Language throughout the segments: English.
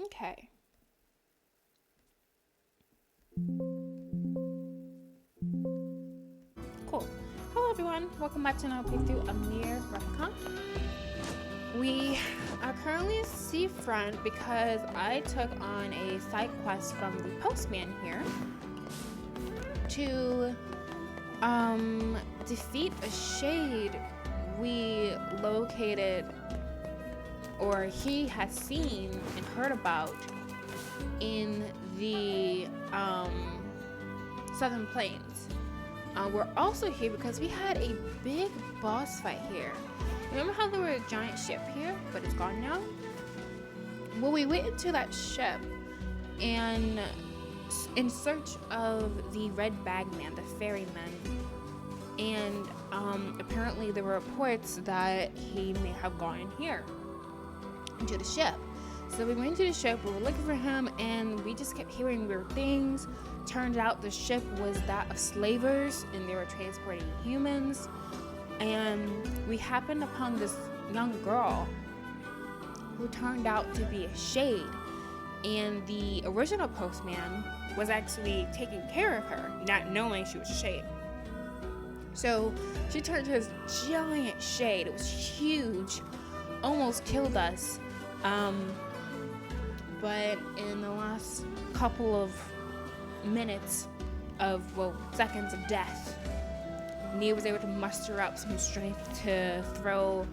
Okay. Cool. Hello everyone. Welcome back to another playthrough of Nier Replicant. We are currently at Seafront because I took on a side quest from the postman here to defeat a shade we located, or he has seen and heard about in the Southern Plains. We're also here because we had a big boss fight here. Remember how there was a giant ship here, but it's gone now? Well, we went into that ship and in search of the Red Bagman, the ferryman, and apparently there were reports that he may have gone here into the ship. So we went to the ship, we were looking for him, and we just kept hearing weird things. Turned out the ship was that of slavers, and they were transporting humans. And we happened upon this young girl who turned out to be a shade. And the original postman was actually taking care of her, not knowing she was a shade. So she turned to this giant shade. It was huge, almost killed us. But in the last couple of minutes seconds of death, Nier was able to muster up some strength to throw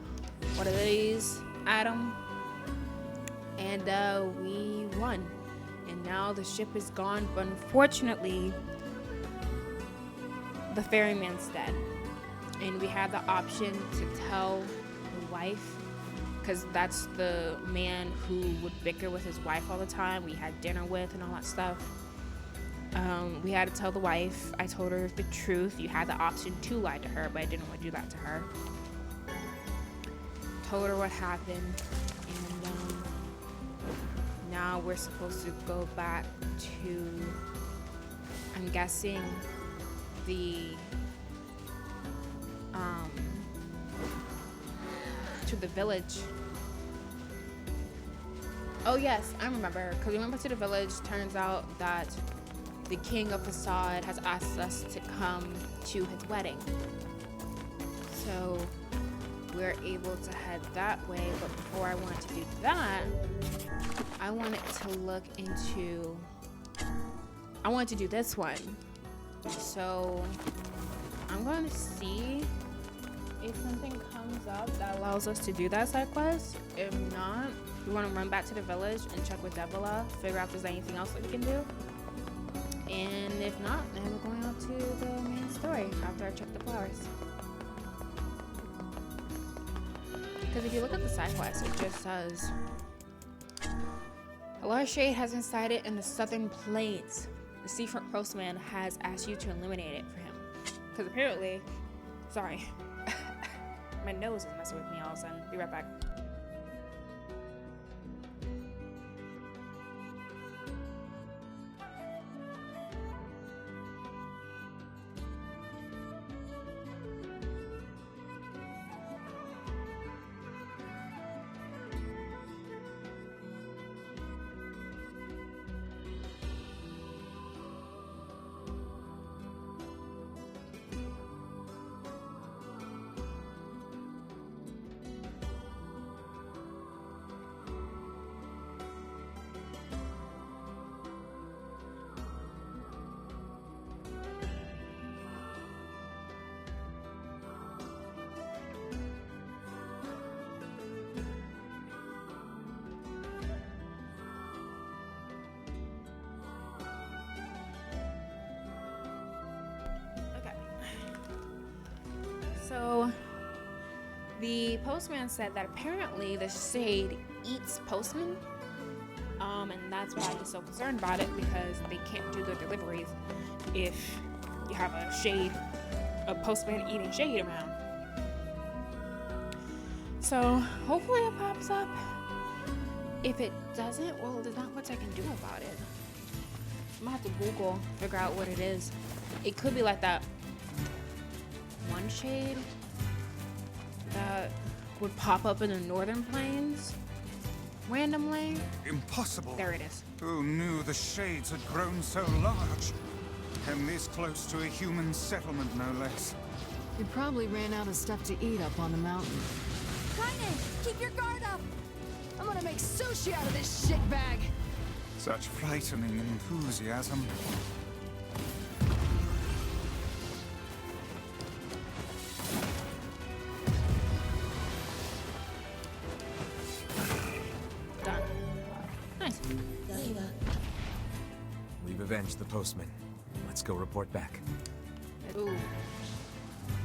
one of these at him, and we won. And now the ship is gone, but unfortunately, the ferryman's dead. And we had the option to tell the wife, because that's the man who would bicker with his wife all the time, we had dinner with and all that stuff. We had to tell the wife. I told her the truth. You had the option to lie to her, but I didn't want to do that to her. Told her what happened, and now we're supposed to go back to, I'm guessing, to the village. Oh yes, I remember, because we went to the village. Turns out that the king of Facade has asked us to come to his wedding. So we're able to head that way, but before I wanted to do that, I wanted to do this one. So I'm going to see if something comes up that allows us to do that side quest. If not, we want to run back to the village and check with Devila, figure out if there's anything else that we can do. And if not, then we're going on to the main story after I check the flowers. Because if you look at the side quest, it just says, a large shade has been sighted in the Southern Plains. The Seafront postman has asked you to eliminate it for him. Because apparently, sorry, my nose is messing with me all of a sudden. Be right back. So the postman said that apparently the shade eats postmen, and that's why he's so concerned about it, because they can't do their deliveries if you have a postman eating shade around. So hopefully it pops up. If it doesn't, well, there's not much I can do about it. I'm gonna have to Google, figure out what it is. It could be like that one shade that would pop up in the northern plains, randomly. Impossible. There it is. Who knew the shades had grown so large? And this close to a human settlement, no less. You probably ran out of stuff to eat up on the mountain. Kaine, keep your guard up! I'm gonna make sushi out of this shitbag! Such frightening enthusiasm. Done. Nice. We've avenged the postman. Let's go report back. Ooh.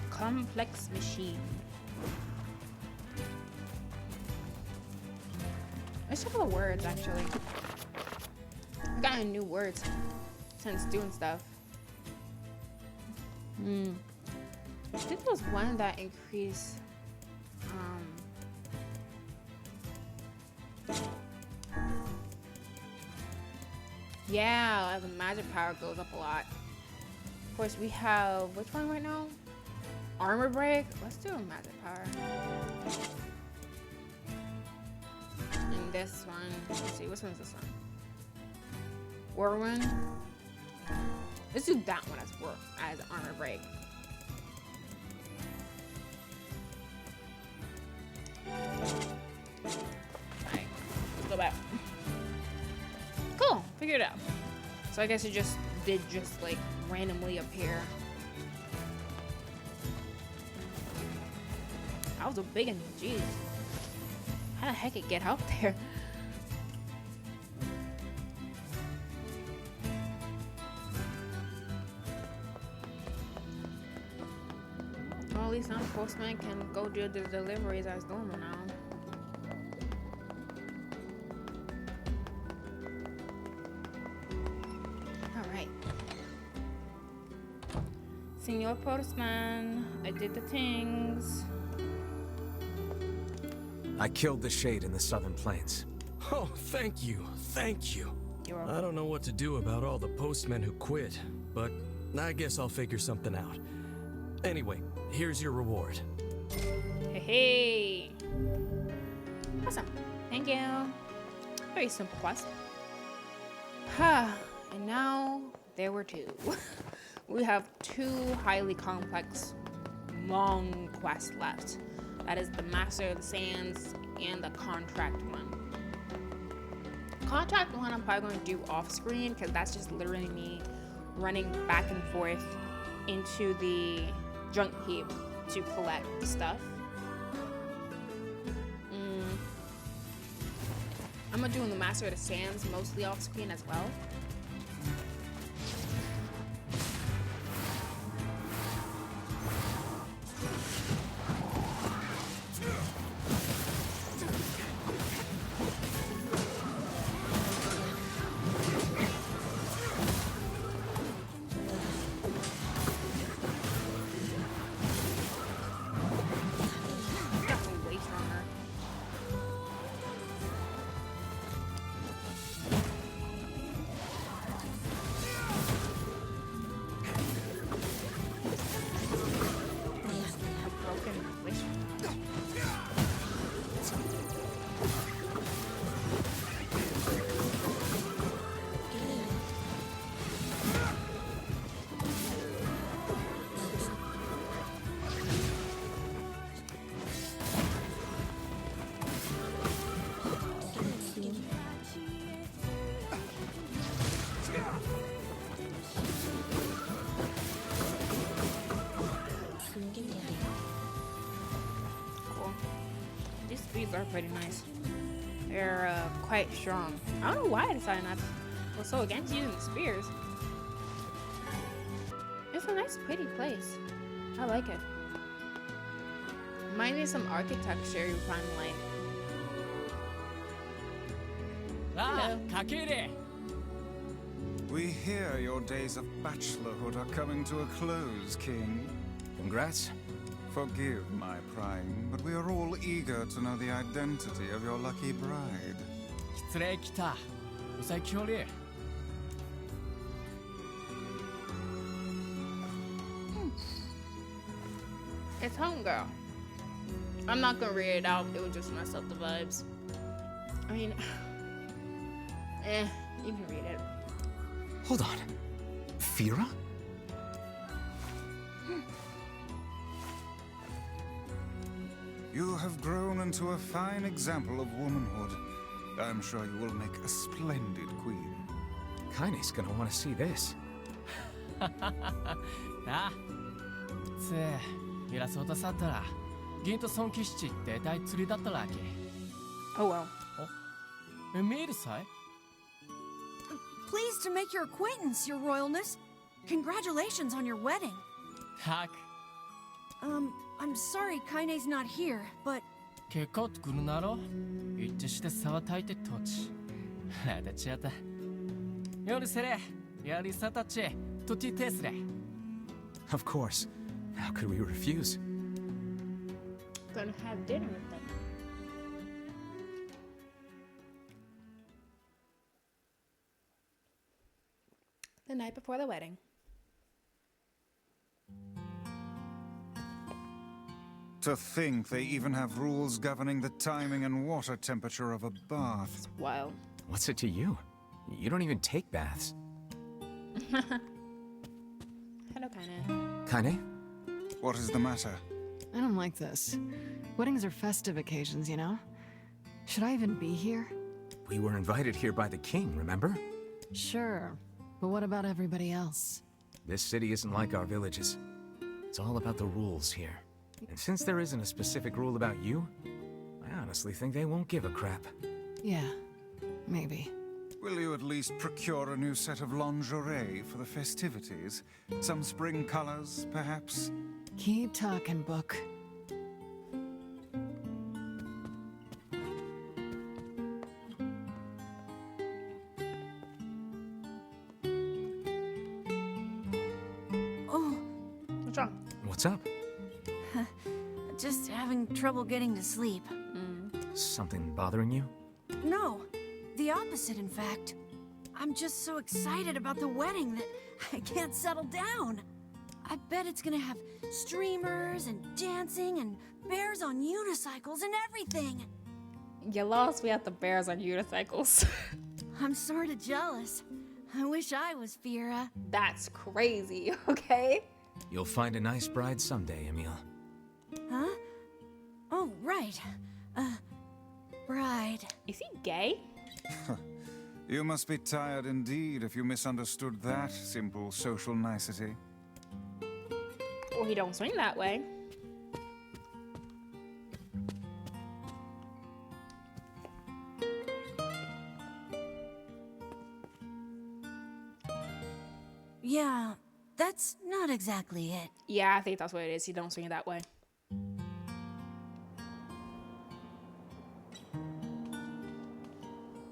Complex machine. Let's check out the words actually. I've gotten new words since doing stuff. I think there was one that increased yeah, the magic power goes up a lot. Of course, we have which one right now? Armor break. Let's do a magic power. And this one. Let's see, which one's this one? Whirlwind. Let's do that one as armor break. Alright, let's go back. Cool, figured it out. So I guess it just did like randomly appear. That was a big one, jeez. How the heck it get out there? Well, at least now the postman can go do the deliveries as normal now. Alright. Senor Postman, I did the things. I killed the shade in the southern plains. Oh, thank you. Thank you. You're welcome. I don't know what to do about all the postmen who quit, but I guess I'll figure something out. Anyway, here's your reward. Hey. Awesome. Thank you. Very simple quest. And now there were two. We have two highly complex, long quests left. That is the Master of the Sands and the Contract one. Contract one I'm probably going to do off screen because that's just literally me running back and forth into the junk heap to collect the stuff. I'm gonna do the Master of the Sands mostly off screen as well. Are pretty nice. They're quite strong. I don't know why I decided not to go so against using the spears. It's a nice, pretty place. I like it. Reminds me of some architecture you find like. Ah, Kakere! We hear your days of bachelorhood are coming to a close, King. Congrats. Forgive my prying, but we are all eager to know the identity of your lucky bride. 失礼来た。お先おり。It's Homegirl. I'm not gonna read it out, it would just mess up the vibes. I mean, you can read it. Hold on. Fira? You have grown into a fine example of womanhood. I'm sure you will make a splendid queen. Kaine's gonna want to see this. なあつえ偉そうとさったら銀と孫騎士って大釣りだったらけ Oh well. え見えるさい Pleased to make your acquaintance, Your Royalness. Congratulations on your wedding. たく I'm sorry Kaine's not here, but 結果ってくるなろ一致して沢たいて土地あだちやった夜せれやりさたちとちてすれ Of course. How could we refuse? Gonna have dinner with them. The night before the wedding. To think they even have rules governing the timing and water temperature of a bath. It's wild. What's it to you? You don't even take baths. Hello, Kaine. Kaine? What is the matter? I don't like this. Weddings are festive occasions, you know? Should I even be here? We were invited here by the king, remember? Sure. But what about everybody else? This city isn't like our villages. It's all about the rules here. And since there isn't a specific rule about you, I honestly think they won't give a crap. Yeah, maybe. Will you at least procure a new set of lingerie for the festivities? Some spring colors, perhaps? Keep talking, book. oh, What's wrong? What's up? just having trouble getting to sleep. Something bothering you? No, the opposite, in fact. I'm just so excited about the wedding that I can't settle down. I bet it's gonna have streamers and dancing and bears on unicycles and everything. You lost me at the bears on unicycles. I'm sorta jealous. I wish I was Fira. That's crazy, okay? You'll find a nice bride someday, Emil. Huh? Oh, right. Bride. Is he gay? You must be tired indeed if you misunderstood that simple social nicety. Well, he don't swing that way. Yeah, that's not exactly it. Yeah, I think that's what it is. He don't swing it that way.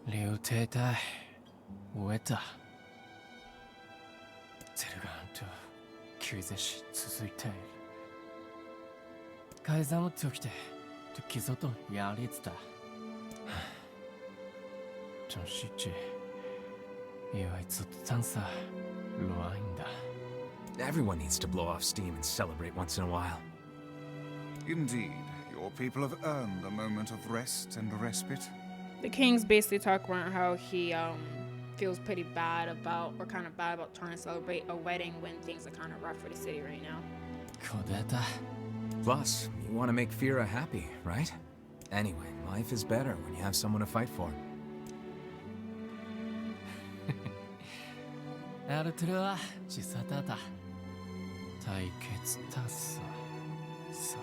Liu Te Tai, Ueta. ゼルガンと救世し続いている。改ざんをときて、ときぞとやりつた。真实际，因为ずっと探査乱んだ。 Everyone needs to blow off steam and celebrate once in a while. Indeed, your people have earned a moment of rest and respite. The king's basically talking about how he feels pretty bad about, or kind of bad about trying to celebrate a wedding when things are kind of rough for the city right now. こうだった。 Plus, you want to make Fira happy, right? Anyway, life is better when you have someone to fight for. アルトゥルは自殺だった。対決ださ。さ。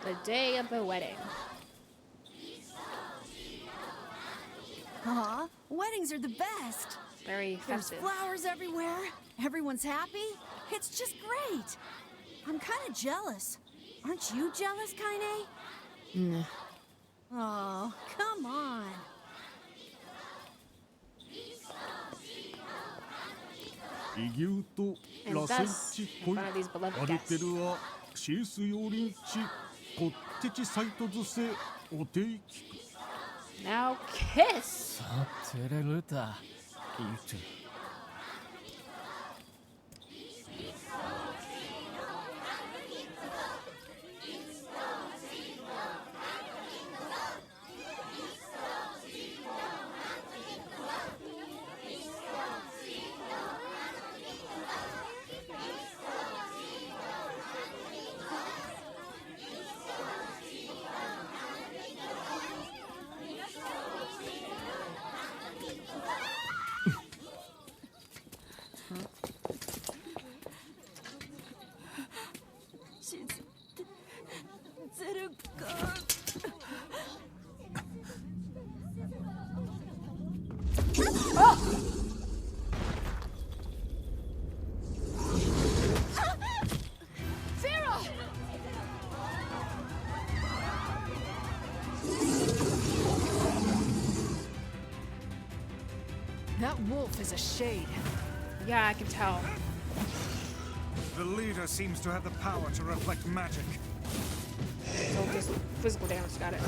The day of the wedding. Aw, weddings are the best. Very There's festive. flowers everywhere. Everyone's happy. It's just great. I'm kind of jealous. Aren't you jealous, Kaine? Nah. Oh, come on. And thus, in front of these beloved guests. Now kiss! さてれるた。いいと。wolf is a shade. Yeah, I can tell. The leader seems to have the power to reflect magic. So just physical damage, got it.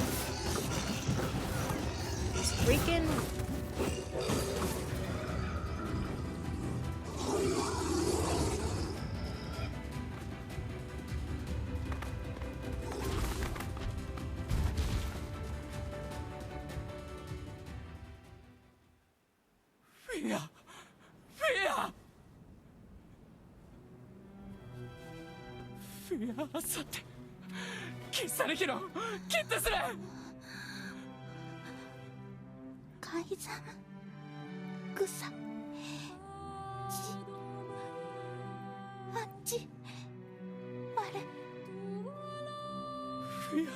He's freaking.さて消されきの決定する改ざん草ちあっちあれフィア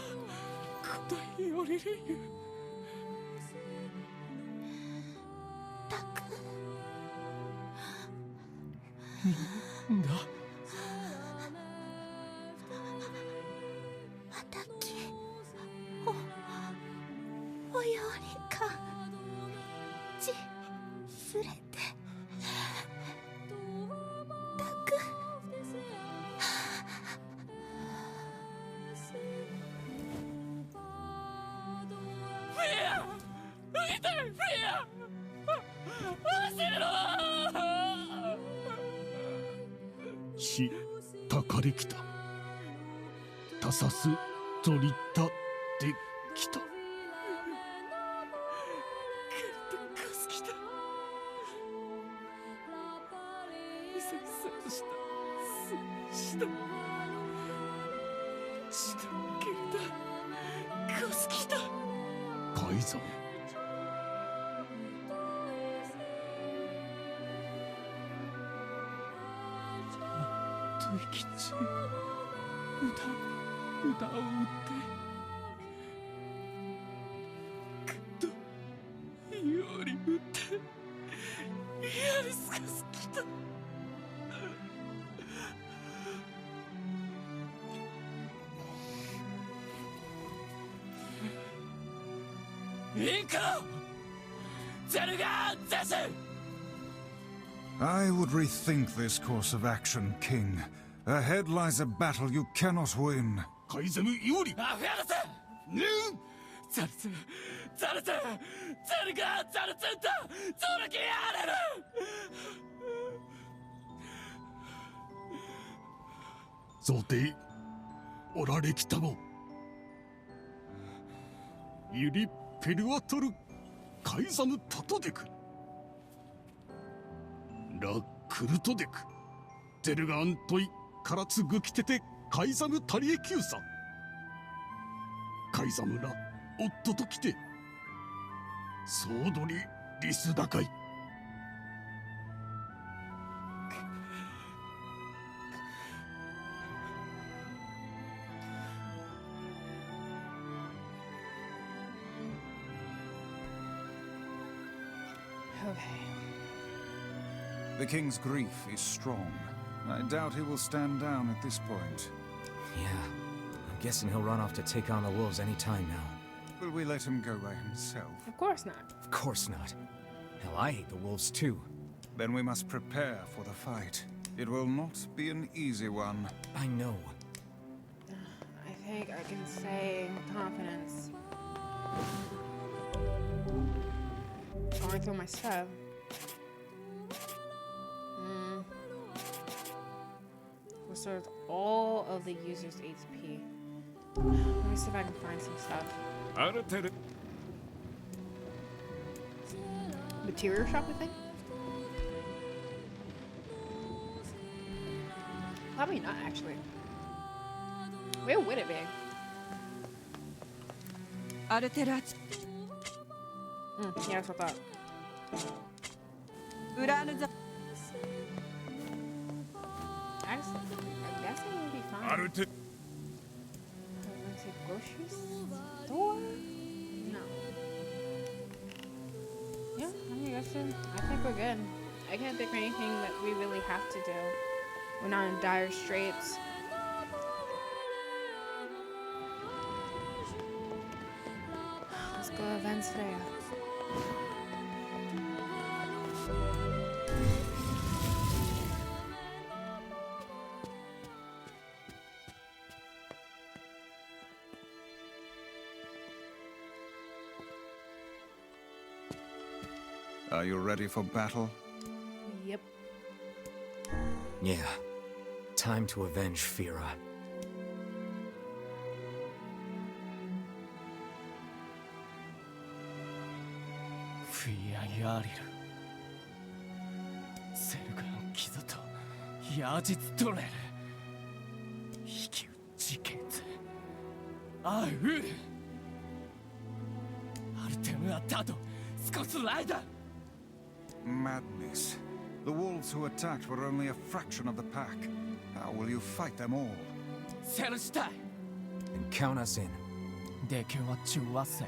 答えよりりたくんだおよりかちすれてたくフィア見てフィア走るしたかりきたたさすとりったできた改ざん生きち歌を打ってぐっとより打ってやりすかすきたインコゼルガーゼス I would rethink this course of action, King. Ahead lies a battle you cannot win. 改ざんよりアフェルセザルツザルツゼルガーザルツンとゾルキアレル贈呈おられきたごユリペルワトルカイザムタトデクラクルトデクゼルガントイカラツグキテテカイザムタリエキューサカイザムラ夫と来てソードリリスダカイThe king's grief is strong. I doubt he will stand down at this point. Yeah, I'm guessing he'll run off to take on the wolves any time now. Will we let him go by himself? Of course not. Of course not. Hell, I hate the wolves too. Then we must prepare for the fight. It will not be an easy one. I know. I think I can say with confidence. Going through my stuff. Restores all of the user's HP. Let me see if I can find some stuff. Material shop, I think? Probably not, actually. Where would it be? アルテラチ Yeah, that's what I thought. ウラヌザ I guess it would be fine. アルテ Let's see, grocery store? No. Yeah, I think we're good. I can't think of anything that we really have to do. We're not in dire straits. Let's go events there. Are you ready for battle? Yep. Yeah. Time to avenge Fira. Fia Yaril. Selgan Kizoto. Yajitsu Torel. Hikiu Jikenzu. Au. Artemu Atato. Skosu Raida. Madness. The wolves who attacked were only a fraction of the pack. How will you fight them all? Selustai. And count us in. Deken wa chuwasei.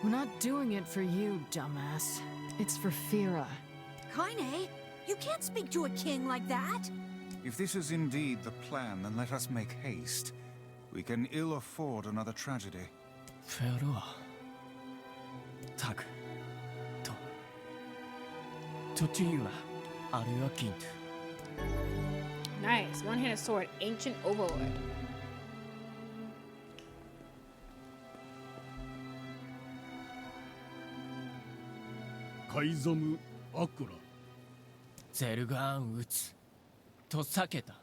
We're not doing it for you, dumbass. It's for Fira. Kaine, you can't speak to a king like that. If this is indeed the plan, then let us make haste. We can ill afford another tragedy. Fero. Tak. To. Tochiura. Aru wa Gintu. Nice. One-handed sword. Ancient Overlord. Kaizamu Akura. ゼルガーン撃つと避けた。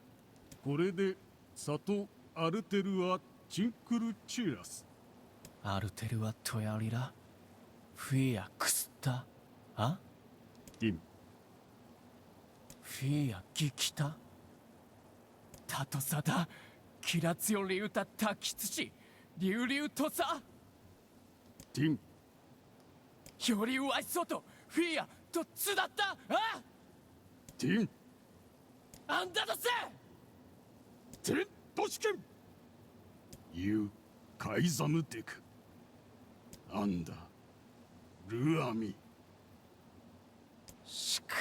これで里アルテルはチンクルチュラス。アルテルはトヤリラ。フィアクスタ。あ？ティン。フィアギキタ。タトサダ。キラツヨリウタタキツシ。リュウリュウトサ。ティン。よりうわいそうとフィアとツだった。あ？ティン。あんだとせ。テントシケン。ユウカイザムデク。アンダルアミ。しか。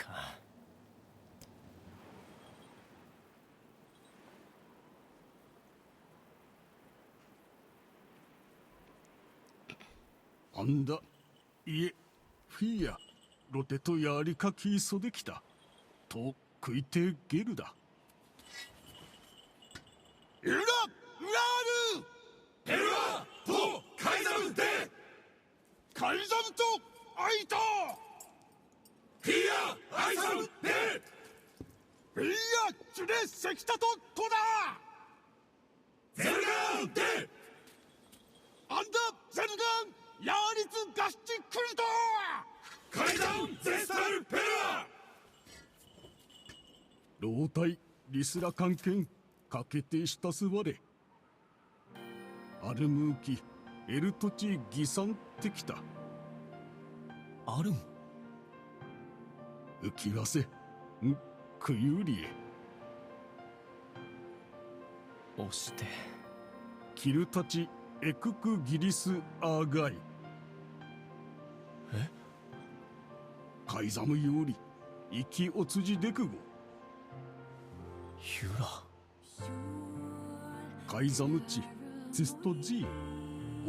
あんだいえフィアロテとやりかきそできたと食いてゲルだエララールエラとカイザムでカイザムとアイタフィアアイザムでフィアチュレセキタとトだゼルガンでアンダゼルガンヤーリツガスチクルト階段ゼスタルペラ老体リスラ関係かけてしたすわれアルムーキエルトチギサンってきたあるん浮きわせんクユリエ押してキルたちエククギリスアーガイえカイザムより生きおつじでくごユラカイザムチツストジー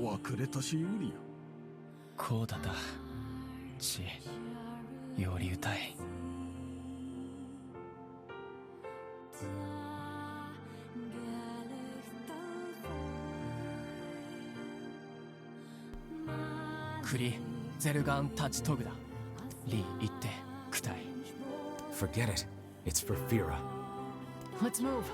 おわくれたしよりやこうだたちより歌いクリゼルガン立ちとぐだリ言ってくたい Forget it. It's for Fira. Let's move.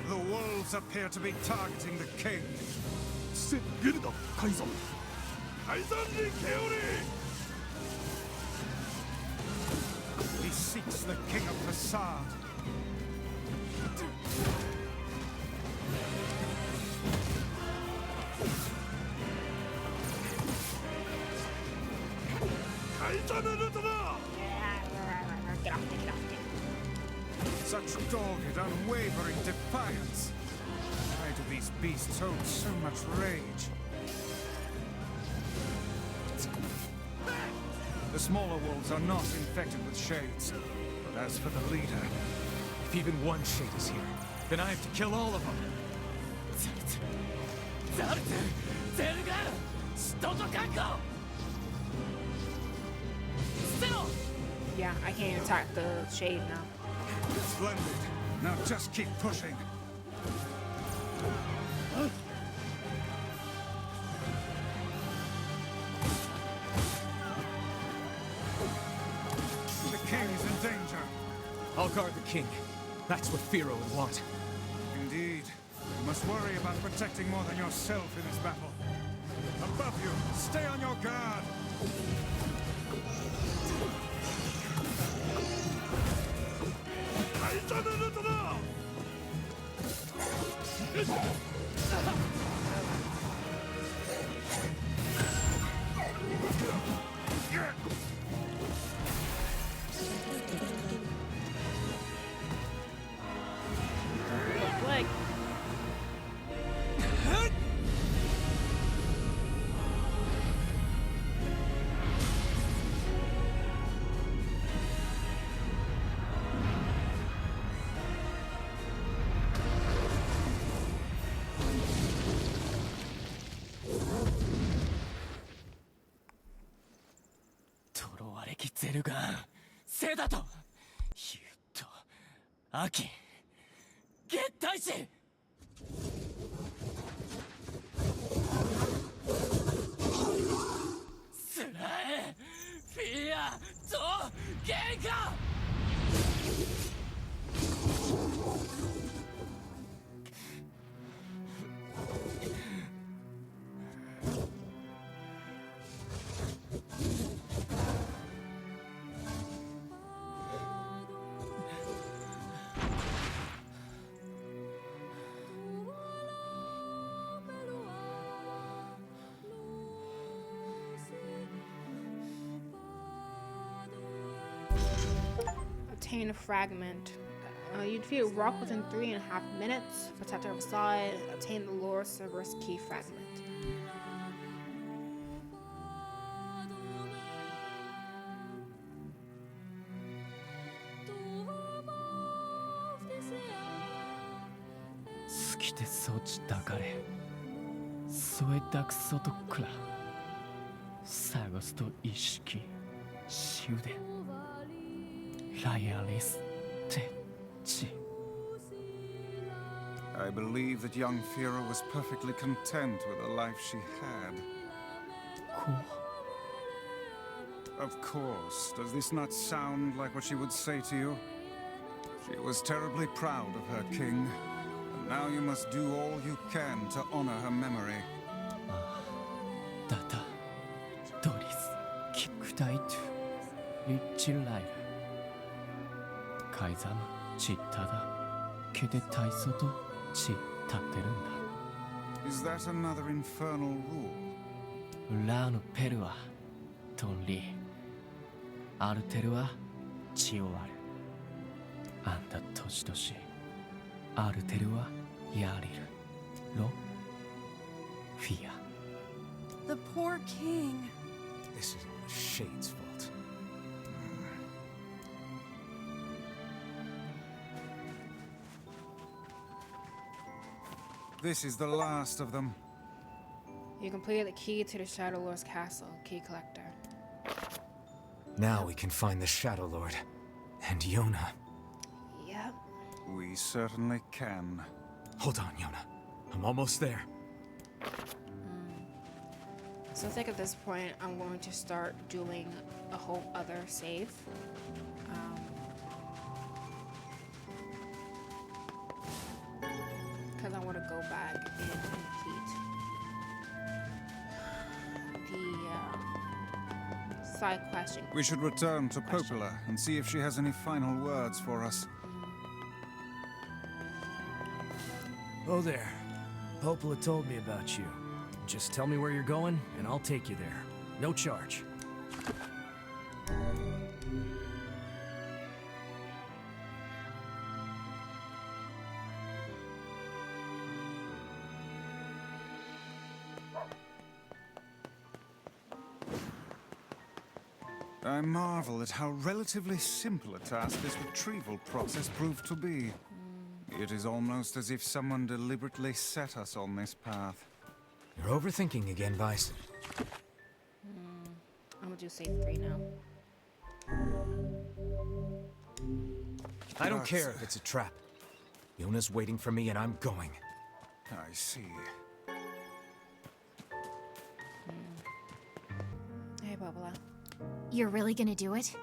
The wolves appear to be targeting the king. セゲルダカイザムカイザンにケオリ He seeks the king of Facade. Get off me, get off me. Such dogged, unwavering defiance. Why do these beasts hold so much rage? The smaller wolves are not infected with shades. But as for the leader, If even one shade is here, then I have to kill all of them. ザルツゼルガンシトトカンコ捨てろ Yeah, I can't attack the shade now. Splendid. Now just keep pushing. The king is in danger. I'll guard the king. That's what Firo would want. Indeed. You must worry about protecting more than yourself in this battle. Above you, stay on your guard. Like,ゼルガンセダとユッとアキゲッタイシスラエフィアとゲンカObtain a fragment. You defeat a rock within 3.5 minutes. Protect our Facade. Obtain the lore Cerberus key fragment. Skite sochi dakare. Soe dakuso to kura. Sagosu to ishiki. Shiude. I believe that young Fira was perfectly content with the life she had. Of course. Does this not sound like what she would say to you? She was terribly proud of her king, and now you must do all you can to honor her memory. Data, Doris, Kikudaitu, Richilairu. Kaizam, Chittada, Kede Taisoto, Chitaterunda. Is that another infernal rule? Ulano Perua, Tonli. Arterua, Chioaru. Anda Toshitoshi. Arterua, Yariru. Lo, Fia. The poor king. This is all the Shade's fault. This is the last of them. You completed the key to the Shadow Lord's castle. Key collector. Now we can find the Shadow Lord. And Yona. Yep. We certainly can. Hold on, Yona. I'm almost there. So I think at this point, I'm going to start doing a whole other save. Because I want to go back and complete the side question. We should return to Popola and see if she has any final words for us. Oh there. Popola told me about you. Just tell me where you're going, and I'll take you there. No charge. I marvel at how relatively simple a task this retrieval process proved to be. It is almost as if someone deliberately set us on this path. You're overthinking again, Vice. I'm gonna do save 3 now. I don't care if it's a trap. Yona's waiting for me and I'm going. I see. Hey, Bubba. You're really gonna do it?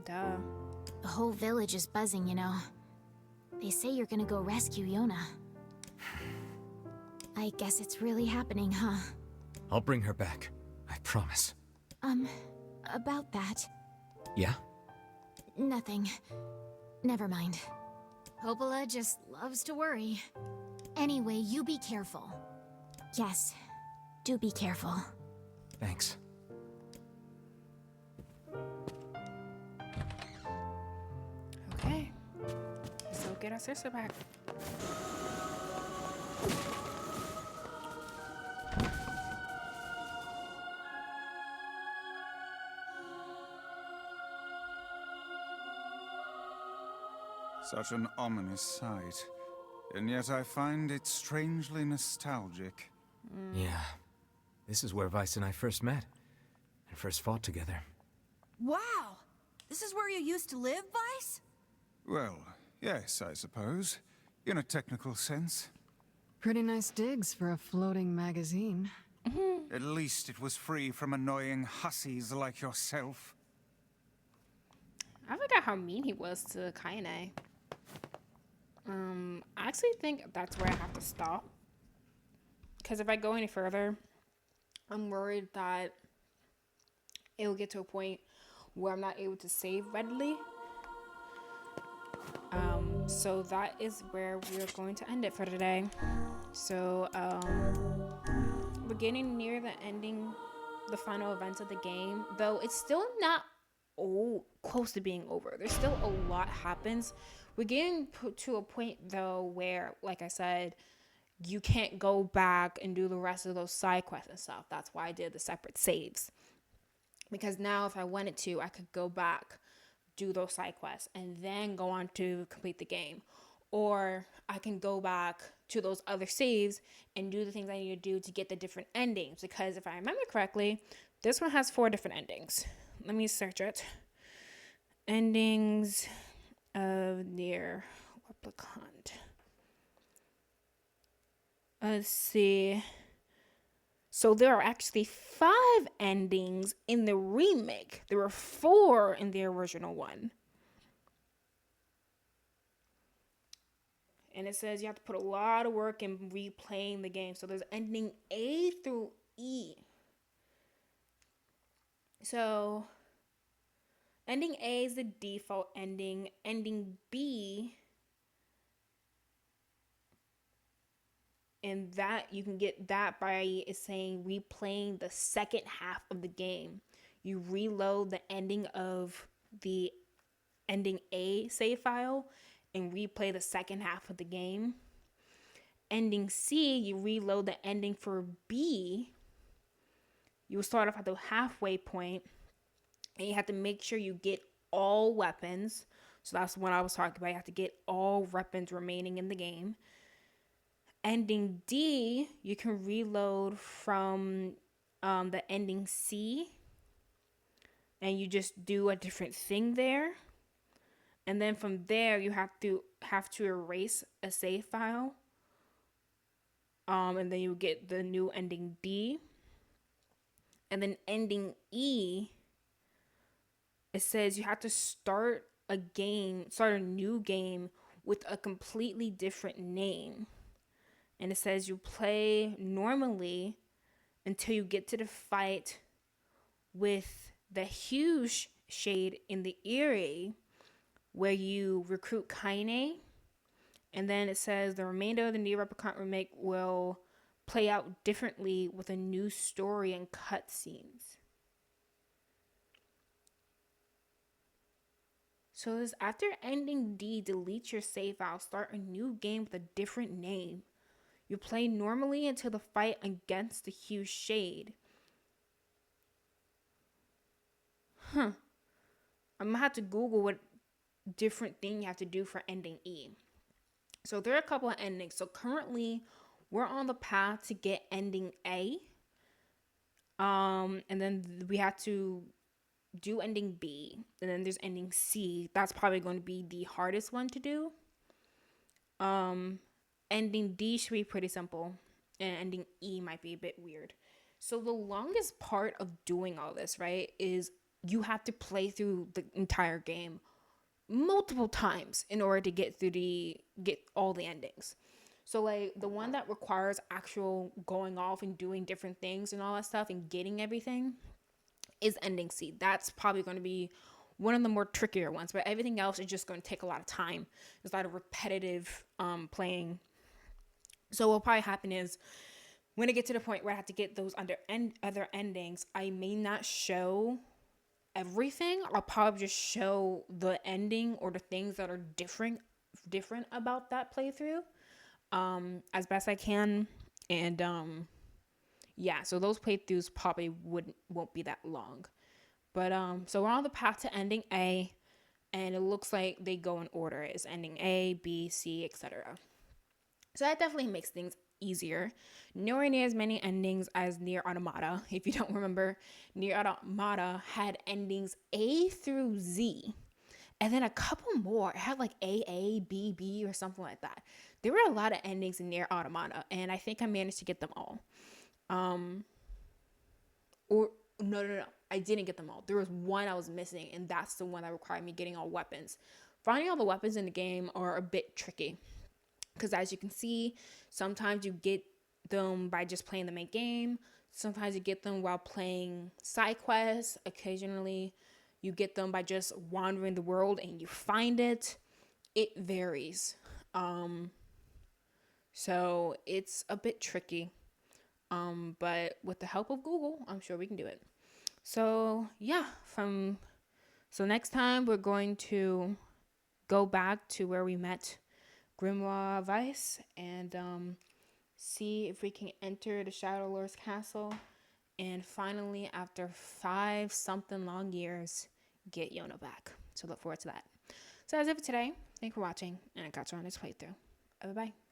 Duh. The whole village is buzzing, you know. They say you're gonna go rescue Yona. I guess it's really happening, huh? I'll bring her back. I promise. About that. Yeah? Nothing. Never mind. Popola just loves to worry. Anyway, you be careful. Yes, do be careful. Thanks. Okay. So get our sister back. Such an ominous sight. And yet I find it strangely nostalgic. Yeah. This is where Vice and I first met. And first fought together. Wow! This is where you used to live, Vice? Well, yes, I suppose. In a technical sense. Pretty nice digs for a floating magazine. At least it was free from annoying hussies like yourself. I forgot how mean he was to Kaine. I actually think that's where I have to stop. Because if I go any further, I'm worried that it will get to a point where I'm not able to save readily. So that is where we're going to end it for today. So, we're getting near the ending, the final events of the game, though it's still not close to being over. There's still a lot happens. We're getting to a point though where, like I said, you can't go back and do the rest of those side quests and stuff. That's why I did the separate saves, because now if I wanted to, I could go back, do those side quests, and then go on to complete the game. Or I can go back to those other saves and do the things I need to do to get the different endings. Because if I remember correctly, this one has 4 different endings. Let me search it. Endings of Nier Replicant. Let's see. So there are actually 5 endings in the remake. There were 4 in the original one. And it says you have to put a lot of work in replaying the game. So there's ending A through E. So ending A is the default ending. Ending B, and that you can get that by is saying replaying the second half of the game. You reload the ending of the ending A save file and replay the second half of the game. Ending C, you reload the ending for B. You will start off at the halfway point, and you have to make sure you get all weapons. So that's what I was talking about. You have to get all weapons remaining in the game. Ending D, you can reload from the ending C, and you just do a different thing there. And then from there, you have to erase a save file. And then you get the new ending D. And then ending E, it says you have to start a new game with a completely different name. And it says you play normally until you get to the fight with the huge shade in the Erie, where you recruit Kaine. And then it says the remainder of the Nier Replicant remake will play out differently with a new story and cutscenes. So this after ending D, delete your save file, start a new game with a different name. You play normally until the fight against the huge shade. I'm gonna have to Google what different thing you have to do for ending E. So there are a couple of endings. So currently we're on the path to get ending A. And then we have to do ending B. And then there's ending C. That's probably going to be the hardest one to do. Ending D should be pretty simple. And ending E might be a bit weird. So the longest part of doing all this, right, is you have to play through the entire game multiple times in order to get all the endings. So like the one that requires actual going off and doing different things and all that stuff and getting everything is ending C. That's probably going to be one of the more trickier ones, but everything else is just going to take a lot of time. There's a lot of repetitive playing. So what'll probably happen is when I get to the point where I have to get those other endings, I may not show everything. I'll probably just show the ending or the things that are different about that playthrough as best I can. And yeah, so those playthroughs probably won't be that long. But so we're on the path to ending A, and it looks like they go in order. It's ending A, B, C, etc. So that definitely makes things easier. Nowhere near as many endings as Nier Automata. If you don't remember, Nier Automata had endings A through Z, and then a couple more. It had like A, B, B, or something like that. There were a lot of endings in Nier Automata, and I think I managed to get them all. Or no, I didn't get them all. There was one I was missing, and that's the one that required me getting all weapons. Finding all the weapons in the game are a bit tricky. Because as you can see, sometimes you get them by just playing the main game. Sometimes you get them while playing side quests. Occasionally, you get them by just wandering the world and you find it. It varies. So it's a bit tricky. But with the help of Google, I'm sure we can do it. So yeah, so next time we're going to go back to where we met Grimoire Weiss and see if we can enter the Shadow Lord's castle and finally, after 5-something long years, get Yona back. So look forward to that. So that's it for today. Thanks for watching, and I'll catch you on this playthrough. Bye bye.